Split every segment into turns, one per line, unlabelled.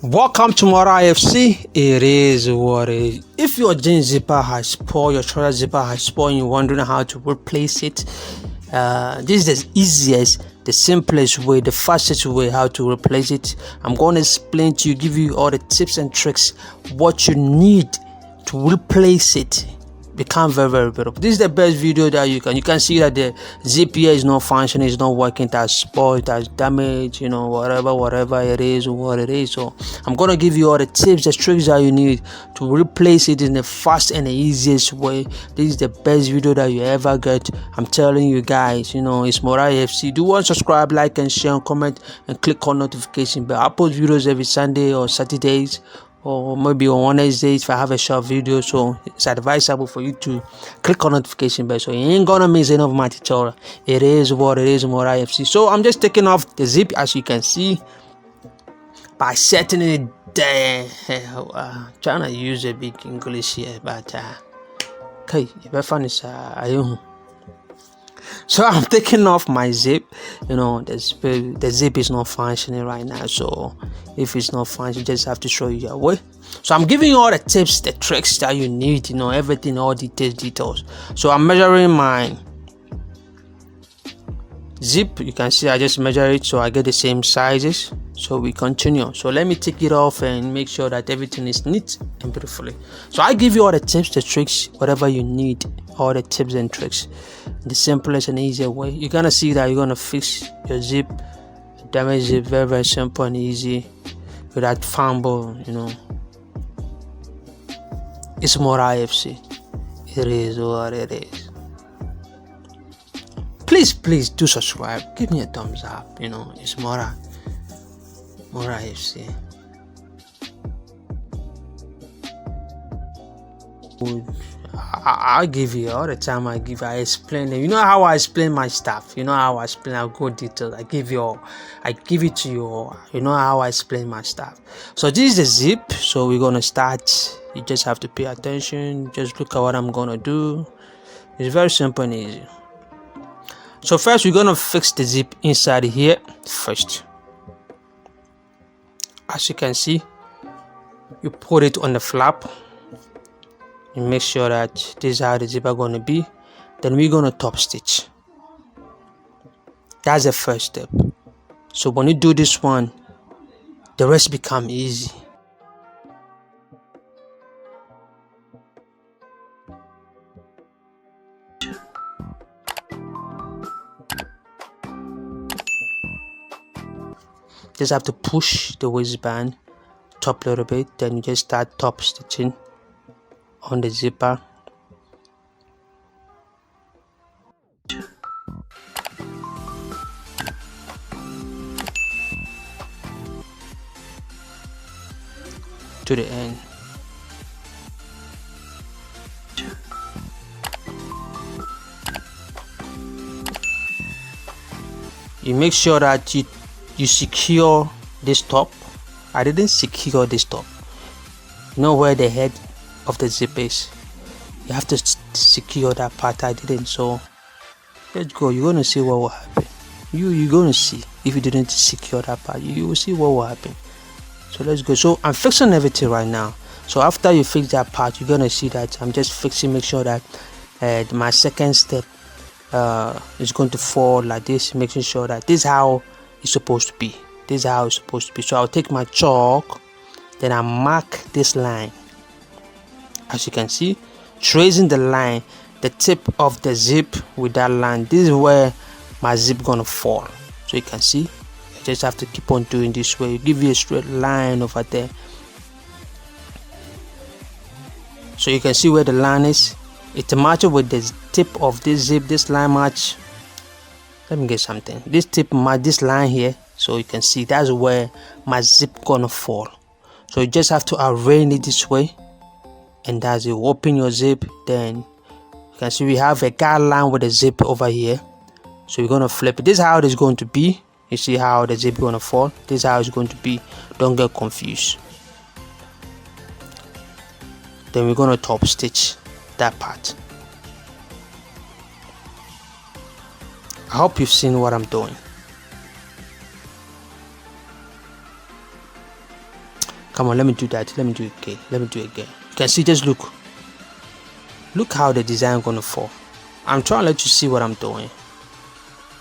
Welcome to Mora FC. It is what it is. If your jeans zipper has spoiled, your trouser zipper has spoiled, and you're wondering how to replace it, this is the easiest, the simplest way, the fastest way how to replace it. I'm going to explain to you, give you all the tips and tricks, what you need to replace it. Become very beautiful. This is the best video that you can see that the zip here is not functioning, it's not working, it has spoiled, it has damaged, whatever it is or what it is. So I'm gonna give you all the tips, the tricks that you need to replace it in the fast and the easiest way. This is the best video that you ever get. I'm telling you guys, it's Mora FC. Do one subscribe, like and share and comment and click on notification bell. I post videos every Sunday or Saturdays, or maybe on Wednesdays if I have a short video, so it's advisable for you to click on notification bell so you ain't gonna miss any of my tutorial. It is what it is, Mora FC. So I'm just taking off the zip, as you can see, by setting it there. Trying to use a big English here, but okay, so I'm taking off my zip. The zip is not functioning right now, so if it's not functioning, you just have to show you your way. So I'm giving you all the tips, the tricks that you need, everything, all details. So I'm measuring my zip. You can see I just measure it so I get the same sizes. So we continue. So let me take it off and make sure that everything is neat and beautifully. So I give you all the tips, the tricks, whatever you need, all the tips and tricks, the simplest and easier way. You're gonna see that you're gonna fix your zip, damage zip, very simple and easy, without fumble. It's Mora FC. It is what it is. Please do subscribe, give me a thumbs up. It's Mora FC. I'll give you all the time. I explain it. How I explain my stuff. I go details. I give it to you all. How I explain my stuff. So this is the zip. So we're gonna start. You just have to pay attention. Just look at what I'm gonna do. It's very simple and easy. So first we're gonna fix the zip inside here first. As you can see, you put it on the flap. You make sure that this is how the zipper gonna be. Then we're gonna top stitch. That's the first step. So when you do this one, the rest become easy. Just have to push the waistband top a little bit, then you just start top stitching on the zipper. To the end. You make sure that you secure this top. I didn't secure this top. Where the head of the zip is. You have to secure that part. I didn't. So let's go. You're gonna see what will happen. You're gonna see. If you didn't secure that part, you will see what will happen. So let's go. So I'm fixing everything right now. So after you fix that part, you're gonna see that I'm just fixing. Make sure that my second step is going to fall like this. Making sure that this is how it's supposed to be. This is how it's supposed to be. So I'll take my chalk, then I mark this line. As you can see, tracing the line, the tip of the zip with that line. This is where my zip gonna fall. So you can see, you just have to keep on doing this way. Give you a straight line over there. So you can see where the line is. It matches with the tip of this zip. This line match. Let me get something. This tip match this line here. So you can see that's where my zip gonna fall. So you just have to arrange it this way. And as you open your zip, then you can see we have a guideline with a zip over here. So we're gonna flip it. This is how it is going to be. You see how the zip gonna fall. This is how it's going to be. Don't get confused. Then we're gonna top stitch that part. I hope you've seen what I'm doing. Come on, let me do that. Let me do it again. Let me do it again. You can see, just look how the design gonna fall. I'm trying to let you see what I'm doing.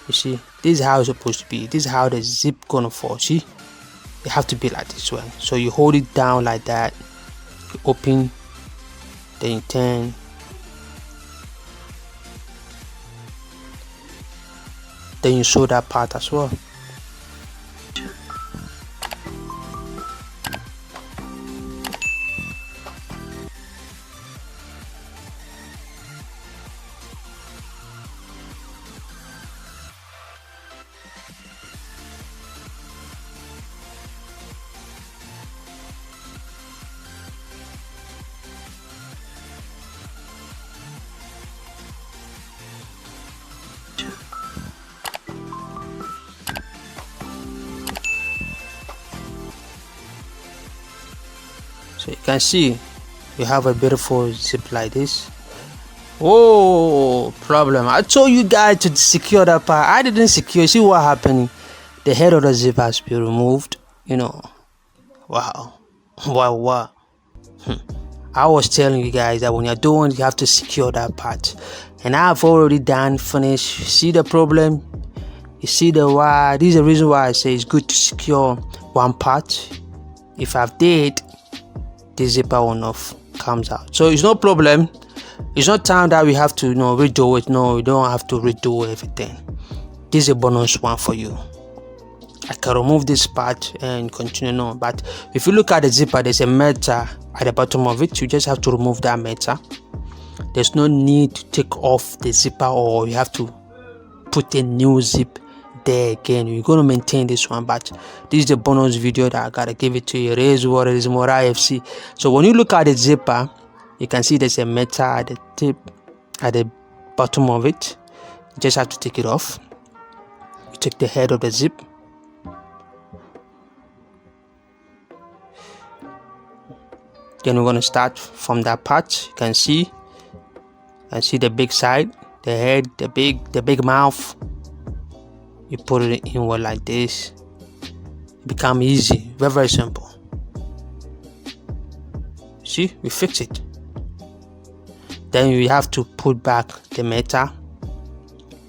You see, this is how it's supposed to be. This is how the zip gonna fall. See, it have to be like this way. So you hold it down like that, you open, then you turn, then you sew that part as well. So you can see you have a beautiful zip like this. Oh, problem. I told you guys to secure that part. I didn't secure. See what happened? The head of the zip has been removed. You know. Wow. Wow. I was telling you guys that when you're doing, you have to secure that part. And I've already done finished. You see the problem? You see the why? This is the reason why I say it's good to secure one part. If I've did, this zipper will not comes out. So it's no problem. It's not time that we have to redo it. No, we don't have to redo everything. This is a bonus one for you. I can remove this part and continue on. But if you look at the zipper, there's a metal at the bottom of it. You just have to remove that metal. There's no need to take off the zipper, or you have to put a new zip there again. You're going to maintain this one, but this is the bonus video that I gotta give it to you. It is what it is, more IFC. So when you look at the zipper, you can see there's a metal at the tip, at the bottom of it. You just have to take it off. You take the head of the zip, then we're going to start from that part. You can see the big side, the head, the big mouth. You put it inward like this. It become easy, very simple. See, we fix it. Then we have to put back the metal,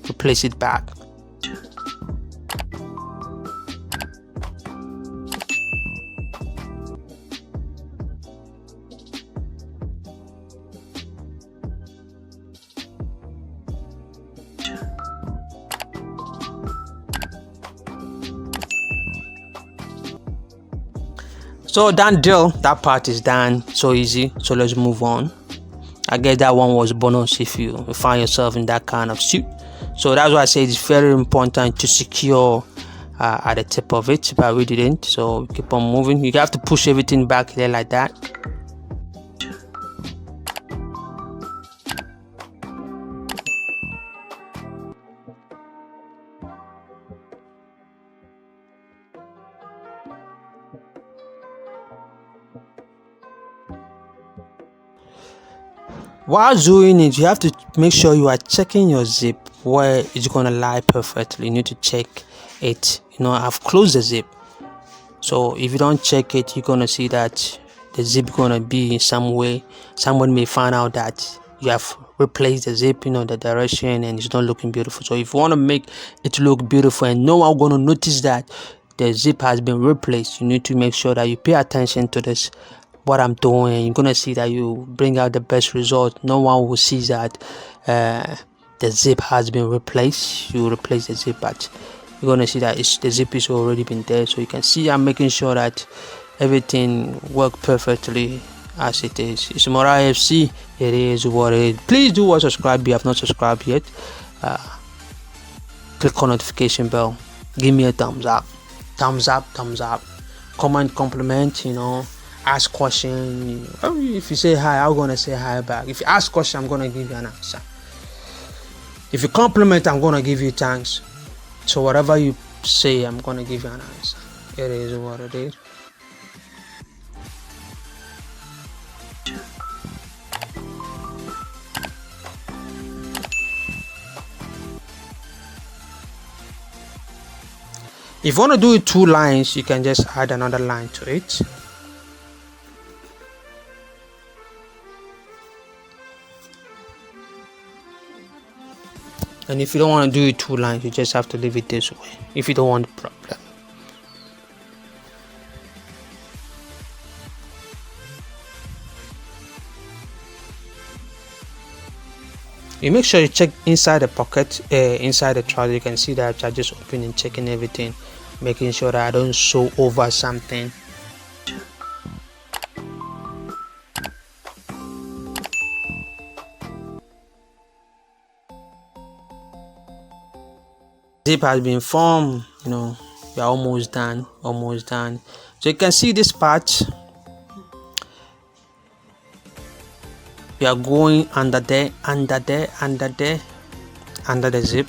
replace it back. So done deal, that part is done, so easy. So let's move on. I guess that one was bonus if you find yourself in that kind of suit. So that's why I say it's very important to secure at the tip of it, but we didn't. So keep on moving. You have to push everything back there like that. While doing it, you have to make sure you are checking your zip where it's gonna lie perfectly. You need to check it. I've closed the zip, so if you don't check it, you're gonna see that the zip gonna be in some way. Someone may find out that you have replaced the zip, the direction, and it's not looking beautiful. So if you want to make it look beautiful and no one gonna notice that the zip has been replaced, you need to make sure that you pay attention to this, what I'm doing. You're gonna see that you bring out the best result. No one will see that the zip has been replaced. You replace the zip, but you're gonna see that the zip is already been there. So you can see I'm making sure that everything works perfectly as it is. It's more IFC. It is what it is. Please do subscribe if you have not subscribed yet. Click on notification bell. Give me a thumbs up. Comment, compliment, ask question. If you say hi, I'm gonna say hi back. If you ask question, I'm gonna give you an answer. If you compliment, I'm gonna give you thanks. So whatever you say, I'm gonna give you an answer. It is what it is. If you want to do it 2 lines, you can just add another line to it. And if you don't want to do it 2 lines, you just have to leave it this way if you don't want the problem. You make sure you check inside the pocket, inside the trouser. You can see that I just opening, checking everything, making sure that I don't sew over something. Zip has been formed, we are almost done. So you can see this part. We are going under the zip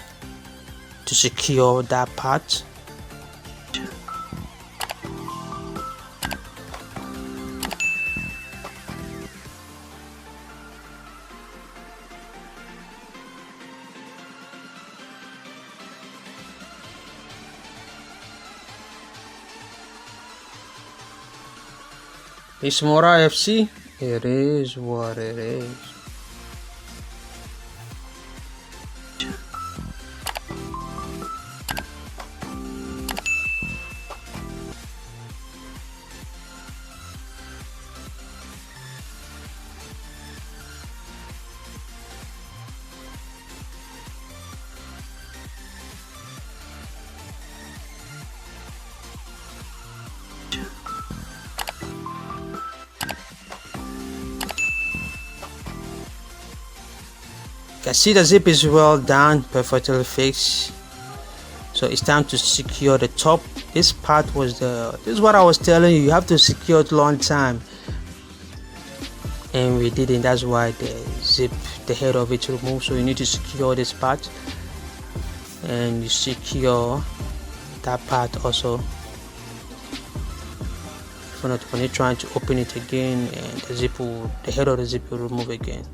to secure that part. It's Mora FC. It is what it is. You can see the zip is well done, perfectly fixed. So it's time to secure the top. This part was this is what I was telling you. You have to secure it long time, and we didn't. That's why the zip, the head of it removed. So you need to secure this part, and you secure that part also. If not, when you're trying to open it again, and the head of the zip will remove again.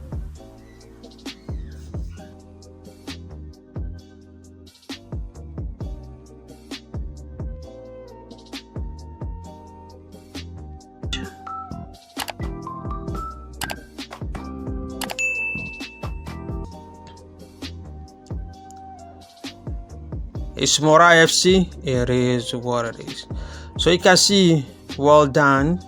It's Mora FC. It is what it is. So you can see, well done.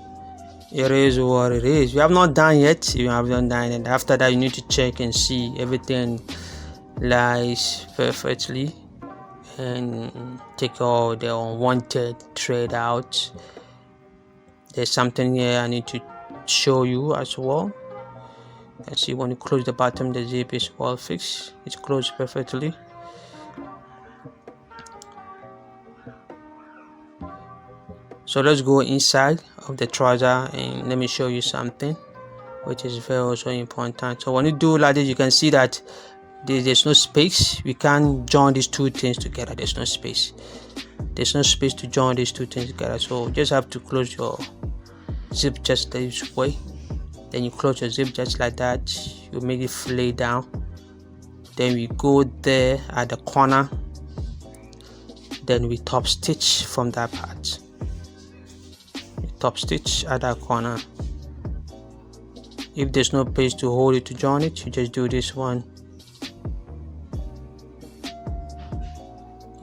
It is what it is. We have not done yet. You have not done it. After that, you need to check and see everything lies perfectly, and take all the unwanted thread out. There's something here I need to show you as well. You can see when you close the bottom, the zip is well fixed. It's closed perfectly. So let's go inside of the trouser and let me show you something which is very also important. So when you do like this, you can see that there's no space. We can't join these two things together. There's no space to join these two things together. So you just have to close your zip just this way, then you close your zip just like that. You make it lay down, then we go there at the corner, then we top stitch from that part. Top stitch at that corner. If there's no place to hold it to join it, you just do this one.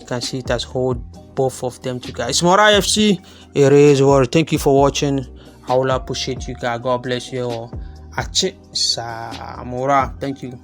You can see it has hold both of them together. It's Mora FC. It is what. Thank you for watching. I will appreciate you guys. God bless you all. Ache Samora. Thank you.